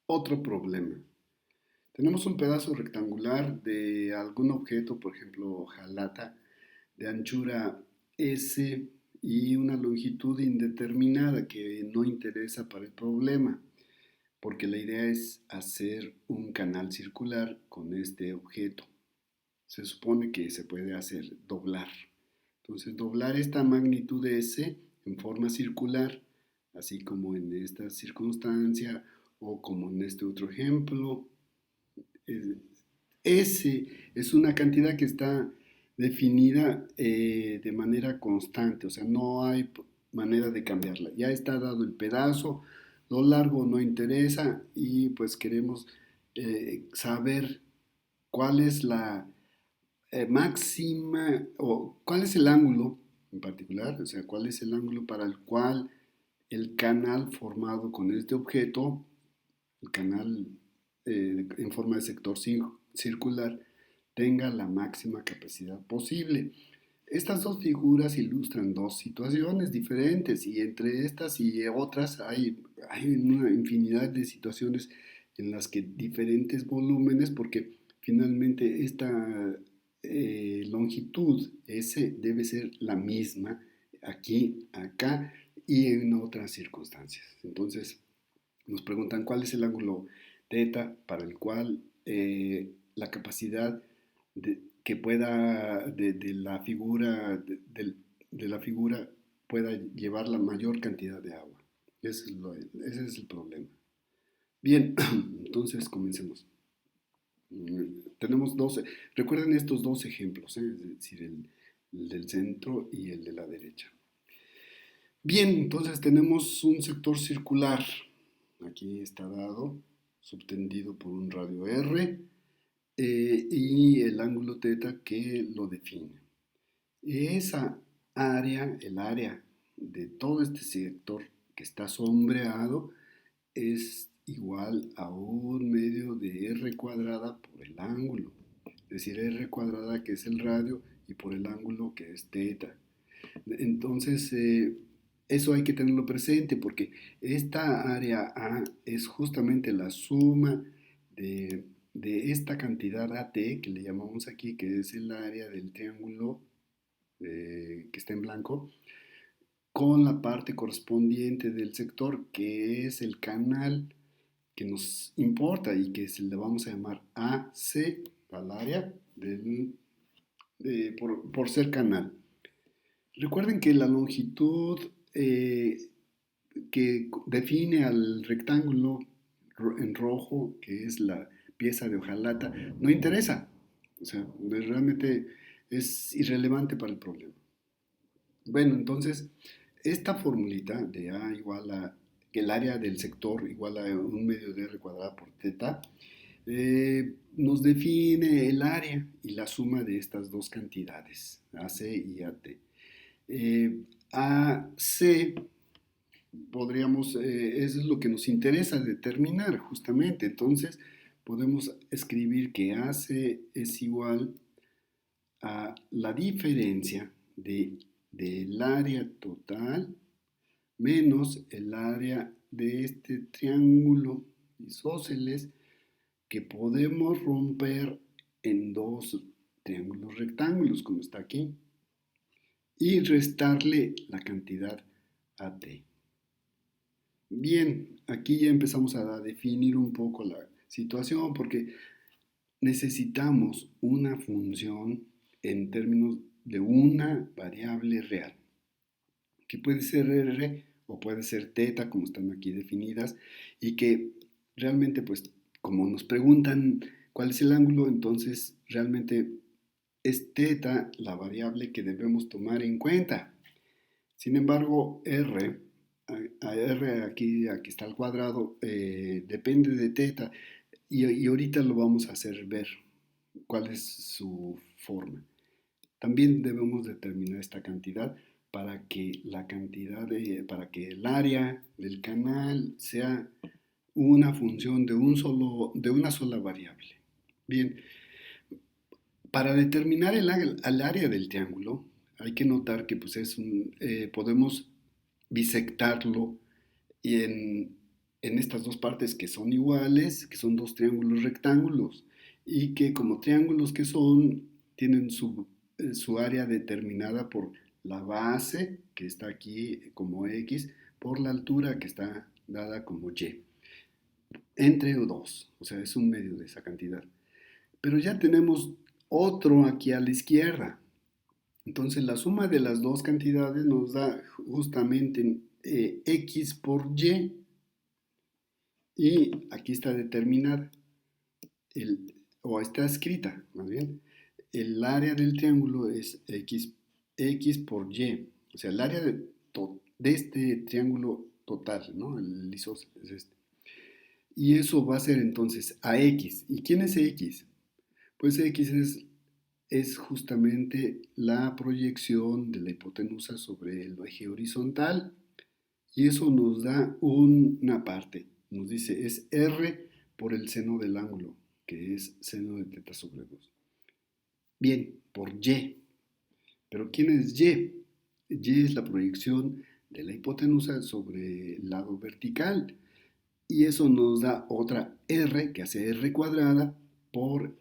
Otro problema. Tenemos un pedazo rectangular de algún objeto, por ejemplo, hojalata, de anchura S y una longitud indeterminada que no interesa para el problema, porque la idea es hacer un canal circular con este objeto. Se supone que se puede hacer doblar. Entonces, doblar esta magnitud S en forma circular, así como en esta circunstancia o como en este otro ejemplo, eh, S es una cantidad que está definida de manera constante, o sea, no hay manera de cambiarla. Ya está dado el pedazo, lo largo no interesa y pues queremos saber cuál es la máxima o cuál es el ángulo en particular, o sea, cuál es el ángulo para el cual el canal formado con este objeto, el canal en forma de sector circular, tenga la máxima capacidad posible. Estas dos figuras ilustran dos situaciones diferentes y entre estas y otras hay una infinidad de situaciones en las que diferentes volúmenes, porque finalmente esta longitud S debe ser la misma aquí, acá y en otras circunstancias. Entonces nos preguntan cuál es el ángulo teta para el cual la capacidad que pueda de la figura de la figura pueda llevar la mayor cantidad de agua. Ese es el problema. Bien, entonces comencemos. Tenemos 12. Recuerden estos dos ejemplos, es decir, el del centro y el de la derecha. Bien, entonces tenemos un sector circular. Aquí está dado, subtendido por un radio R y el ángulo teta que lo define. Esa área, el área de todo este sector que está sombreado, es igual a un medio de R cuadrada por el ángulo. Es decir, R cuadrada que es el radio y por el ángulo que es teta. Entonces, eso hay que tenerlo presente porque esta área A es justamente la suma de esta cantidad AT que le llamamos aquí, que es el área del triángulo que está en blanco, con la parte correspondiente del sector, que es el canal que nos importa y que se le vamos a llamar AC al área por ser canal. Recuerden que la longitud que define al rectángulo en rojo, que es la pieza de hojalata, no interesa. O sea, realmente es irrelevante para el problema. Bueno, entonces, esta formulita de A igual a que el área del sector igual a un medio de R cuadrada por teta, nos define el área y la suma de estas dos cantidades, AC y AT. AC podríamos, eso es lo que nos interesa determinar justamente. Entonces, podemos escribir que AC es igual a la diferencia del área total menos el área de este triángulo isósceles que podemos romper en dos triángulos rectángulos, como está aquí, y restarle la cantidad AT. Bien, aquí ya empezamos a definir un poco la situación porque necesitamos una función en términos de una variable real, que puede ser R o puede ser teta, como están aquí definidas, y que realmente, pues, como nos preguntan cuál es el ángulo, entonces realmente es teta la variable que debemos tomar en cuenta. Sin embargo, R aquí está al cuadrado, depende de teta y ahorita lo vamos a hacer ver cuál es su forma. También debemos determinar esta cantidad para que para que el área del canal sea una función de una sola variable. Bien, para determinar el área del triángulo, hay que notar que pues podemos bisectarlo en, en estas dos partes que son iguales, que son dos triángulos rectángulos y que como triángulos que son, tienen su área determinada por la base, que está aquí como X, por la altura que está dada como Y, entre dos, o sea, es un medio de esa cantidad. Pero ya tenemos otro aquí a la izquierda. Entonces la suma de las dos cantidades nos da justamente X por y aquí está determinada, o está escrita más bien, el área del triángulo es X por Y, o sea, el área de este triángulo total, ¿no? El isósceles es este. Y eso va a ser entonces a X. ¿Y quién es X? Pues X es justamente la proyección de la hipotenusa sobre el eje horizontal y eso nos da una parte. Nos dice es R por el seno del ángulo, que es seno de teta sobre 2. Bien, por Y. ¿Pero quién es Y? Y es la proyección de la hipotenusa sobre el lado vertical. Y eso nos da otra R, que hace R cuadrada, por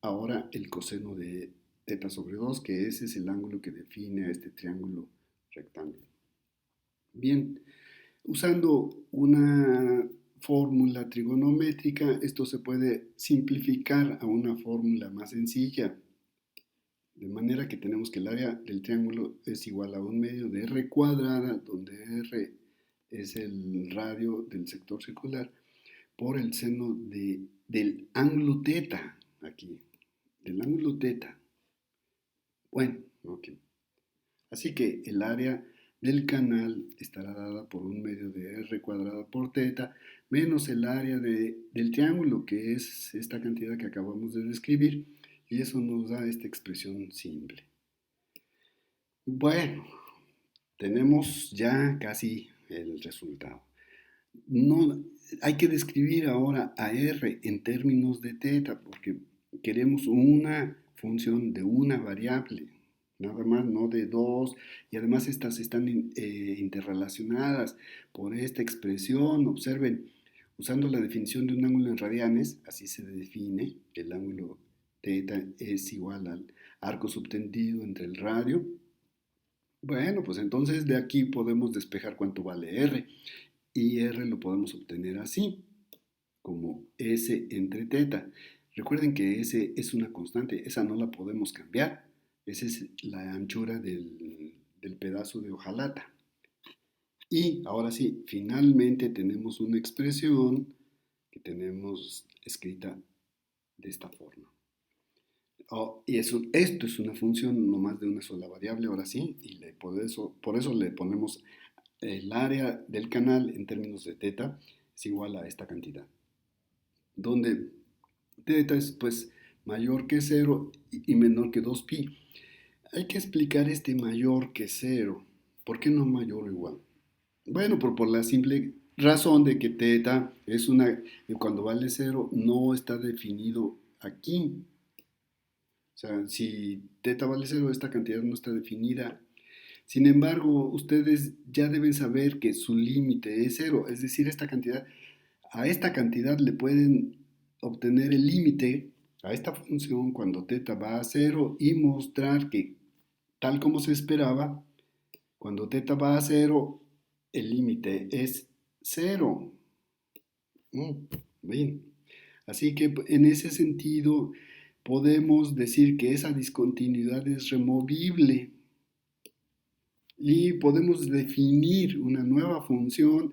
ahora el coseno de teta sobre 2, que ese es el ángulo que define a este triángulo rectángulo. Bien, usando una fórmula trigonométrica, esto se puede simplificar a una fórmula más sencilla, de manera que tenemos que el área del triángulo es igual a un medio de R cuadrada, donde R es el radio del sector circular, por el seno del ángulo teta, aquí, del ángulo teta. Bueno, ok. Así que el área del canal estará dada por un medio de R cuadrada por teta, menos el área del triángulo, que es esta cantidad que acabamos de describir, y eso nos da esta expresión simple. Bueno, tenemos ya casi el resultado. No, hay que describir ahora a R en términos de teta, porque queremos una función de una variable, nada más, no de dos, y además estas están interrelacionadas por esta expresión. Observen, usando la definición de un ángulo en radianes, así se define, el ángulo teta es igual al arco subtendido entre el radio. Bueno, pues entonces de aquí podemos despejar cuánto vale R. Y R lo podemos obtener así, como S entre teta. Recuerden que S es una constante, esa no la podemos cambiar. Esa es la anchura del pedazo de hojalata. Y ahora sí, finalmente tenemos una expresión que tenemos escrita de esta forma. Y esto es una función no más de una sola variable, ahora sí, y por eso le ponemos el área del canal en términos de teta es igual a esta cantidad, donde teta es pues mayor que 0 y menor que 2pi. Hay que explicar este mayor que 0. ¿Por qué no mayor o igual? Bueno, por la simple razón de que teta es cuando vale 0 no está definido aquí. O sea, si teta vale 0, esta cantidad no está definida. Sin embargo, ustedes ya deben saber que su límite es 0, es decir, a esta cantidad le pueden obtener el límite a esta función cuando teta va a 0 y mostrar que, tal como se esperaba, cuando teta va a 0, el límite es 0. Bien. Así que en ese sentido podemos decir que esa discontinuidad es removible y podemos definir una nueva función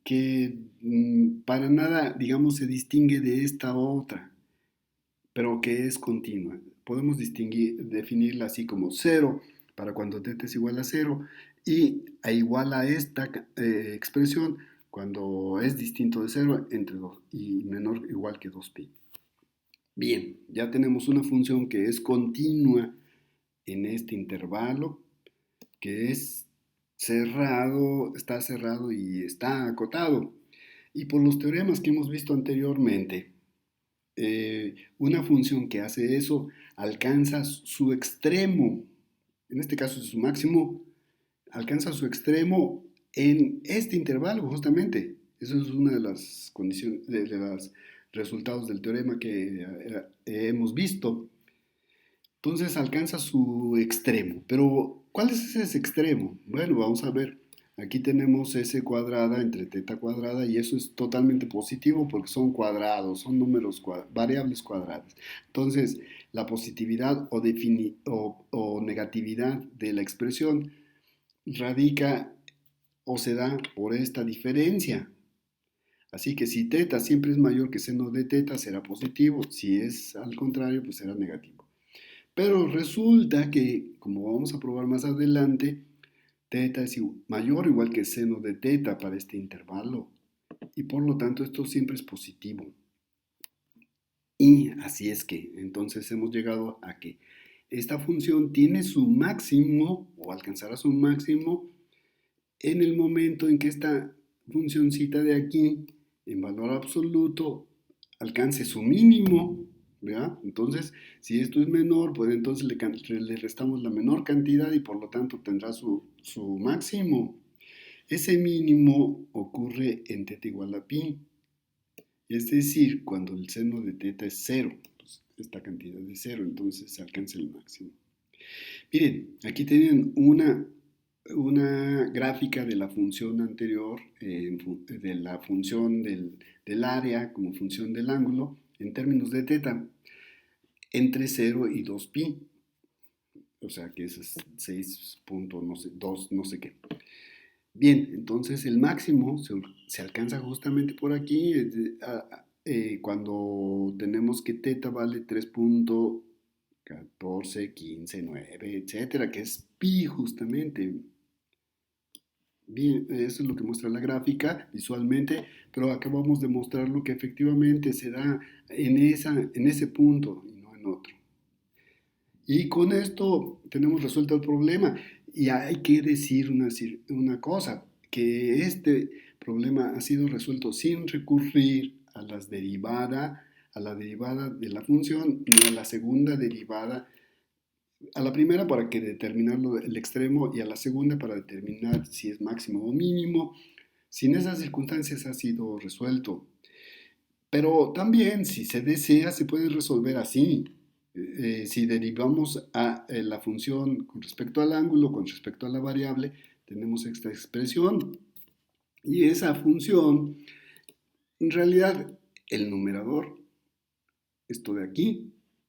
que para nada, digamos, se distingue de esta otra, pero que es continua. Podemos definirla así como 0 para cuando teta es igual a 0 y a igual a esta expresión cuando es distinto de 0 entre 2 y menor o igual que 2pi. Bien, ya tenemos una función que es continua en este intervalo, que es está cerrado y está acotado. Y por los teoremas que hemos visto anteriormente, una función que hace eso alcanza su extremo, en este caso su máximo, alcanza su extremo en este intervalo justamente. Eso es una de las condiciones, de los resultados del teorema que hemos visto. Entonces alcanza su extremo. Pero, ¿cuál es ese extremo? Bueno, vamos a ver. Aquí tenemos s cuadrada entre teta cuadrada y eso es totalmente positivo porque son cuadrados, son números variables cuadradas. Entonces, la positividad o negatividad de la expresión radica o se da por esta diferencia. Así que si teta siempre es mayor que seno de teta, será positivo. Si es al contrario, pues será negativo. Pero resulta que, como vamos a probar más adelante, teta es mayor o igual que seno de teta para este intervalo. Y por lo tanto esto siempre es positivo. Y así es que entonces hemos llegado a que esta función tiene su máximo o alcanzará su máximo en el momento en que esta funcioncita de aquí, en valor absoluto, alcance su mínimo, ¿verdad? Entonces, si esto es menor, pues entonces le restamos la menor cantidad y por lo tanto tendrá su máximo. Ese mínimo ocurre en teta igual a pi, es decir, cuando el seno de teta es cero, pues esta cantidad es cero, entonces se alcanza el máximo. Miren, aquí tienen una gráfica de la función anterior, de la función del área como función del ángulo en términos de teta, entre 0 y 2pi, o sea que es 6 punto no sé, 2 no sé qué. Bien, entonces el máximo se alcanza justamente por aquí, cuando tenemos que teta vale 3.14, 15, 9, etcétera, que es pi justamente. Bien, eso es lo que muestra la gráfica visualmente, pero acabamos de mostrar lo que efectivamente se da en ese punto y no en otro. Y con esto tenemos resuelto el problema. Y hay que decir una cosa, que este problema ha sido resuelto sin recurrir a la derivada de la función, ni a la segunda derivada, a la primera para que determinar el extremo y a la segunda para determinar si es máximo o mínimo. Sin esas circunstancias ha sido resuelto. Pero también, si se desea, se puede resolver así. Si derivamos la función con respecto al ángulo, con respecto a la variable, tenemos esta expresión. Y esa función, en realidad, el numerador, esto de aquí,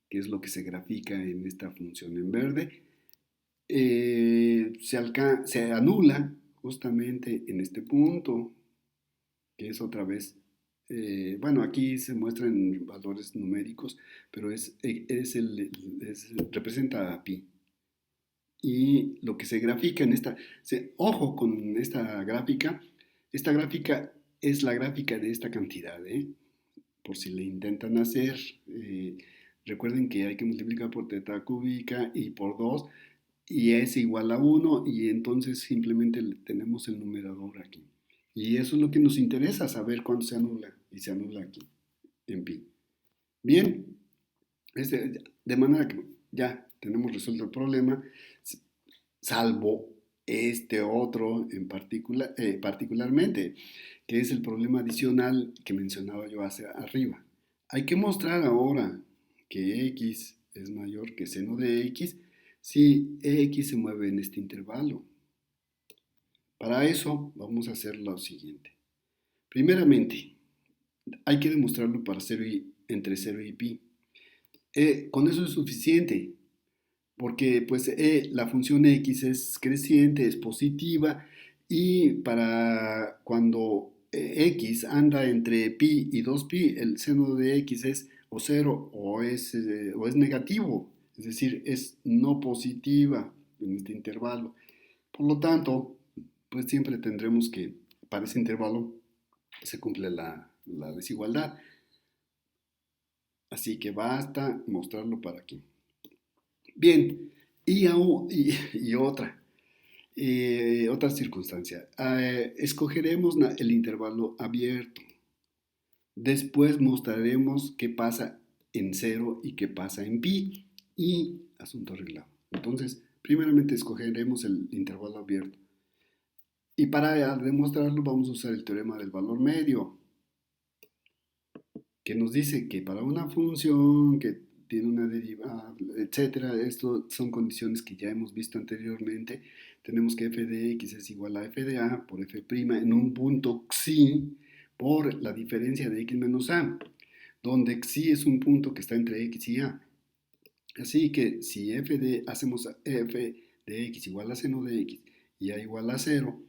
que es lo que se grafica en esta función en verde, se anula justamente en este punto, que es otra vez, bueno, aquí se muestran valores numéricos, pero representa a pi. Y lo que se grafica en ojo con esta gráfica es la gráfica de esta cantidad, ¿eh? Por si le intentan hacer, recuerden que hay que multiplicar por teta cúbica y por 2 y es igual a 1 y entonces simplemente tenemos el numerador aquí. Y eso es lo que nos interesa, saber cuánto se anula y se anula aquí, en pi. Bien, de manera que ya tenemos resuelto el problema, salvo este otro en particularmente, que es el problema adicional que mencionaba yo hacia arriba. Hay que mostrar ahora que x es mayor que seno de x si x se mueve en este intervalo. Para eso vamos a hacer lo siguiente. Primeramente, hay que demostrarlo para entre 0 y pi. Con eso es suficiente, porque pues la función x es creciente, es positiva, y para cuando x anda entre pi y 2pi, el seno de x es o 0 o es negativo, es decir, es no positiva en este intervalo. Por lo tanto, pues siempre tendremos que, para ese intervalo, se cumple la desigualdad. Así que basta mostrarlo para aquí. Bien, y otra circunstancia. Escogeremos el intervalo abierto. Después mostraremos qué pasa en 0 y qué pasa en pi. Y asunto arreglado. Entonces, primeramente escogeremos el intervalo abierto. Y para demostrarlo vamos a usar el teorema del valor medio, que nos dice que para una función que tiene una derivada, etcétera, esto son condiciones que ya hemos visto anteriormente. Tenemos que f de x es igual a f de a por f' en un punto xi por la diferencia de x menos a, donde xi es un punto que está entre x y a. Así que si hacemos f de x igual a seno de x y a igual a cero,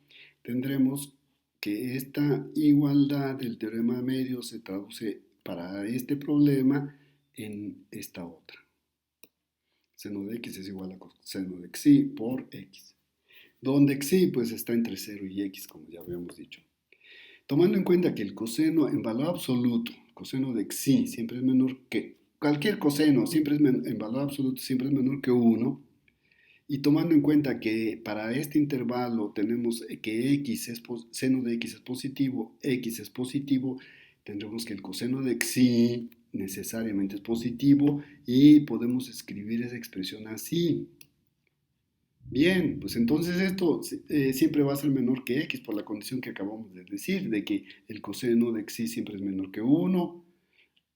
tendremos que esta igualdad del teorema medio se traduce para este problema en esta otra. Seno de x es igual a seno de xi por x, donde xi pues está entre 0 y x, como ya habíamos dicho. Tomando en cuenta que el coseno en valor absoluto, coseno de xi siempre es menor que, cualquier coseno siempre es en valor absoluto siempre es menor que 1, y tomando en cuenta que para este intervalo tenemos que seno de x es positivo, tendremos que el coseno de xi necesariamente es positivo y podemos escribir esa expresión así. Bien, pues entonces esto siempre va a ser menor que x por la condición que acabamos de decir, de que el coseno de xi siempre es menor que 1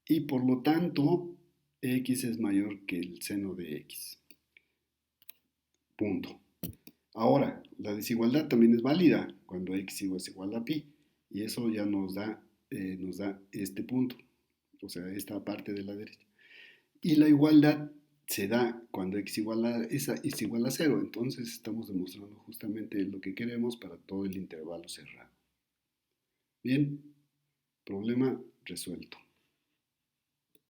y por lo tanto x es mayor que el seno de x. Punto. Ahora, la desigualdad también es válida cuando x es igual a pi y eso ya nos da este punto, o sea, esta parte de la derecha. Y la igualdad se da cuando es igual a cero. Entonces estamos demostrando justamente lo que queremos para todo el intervalo cerrado. Bien, problema resuelto.